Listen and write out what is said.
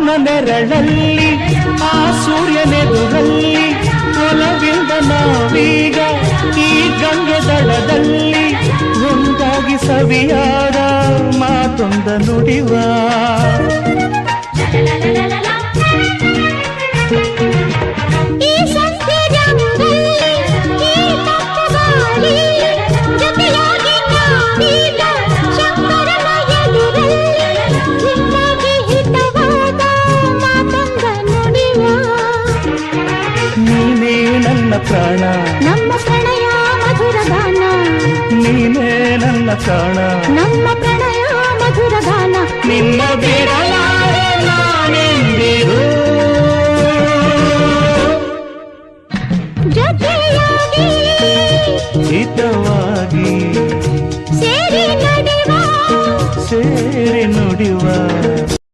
ಅವನ ನೆರಳಲ್ಲಿ ಆ ಸೂರ್ಯನೆದುರಲ್ಲಿ ಒಲವಿಂದ ನಾವೀಗ ಈ ಗಂಗೆ ದಡದಲ್ಲಿ ಒಂದಾಗಿ ಸವಿಯಾದ ಮಾತೊಂದ ನುಡಿವ ನೀನೇ ನನ್ನ ಪ್ರಾಣ ನಮ್ಮ ಪ್ರಣಯ ಮಧುರ ಗಾನ ನೀನೇ ನನ್ನ ಪ್ರಾಣ ನಮ್ಮ ಪ್ರಣಯ ಮಧುರ ಗಾನ ನಿನ್ನ ಬಿಡಲಾರೆ ನಾನೆಂದಿರು ಜೊತೆಯಾಗಿ ಹಿತವಾಗಿ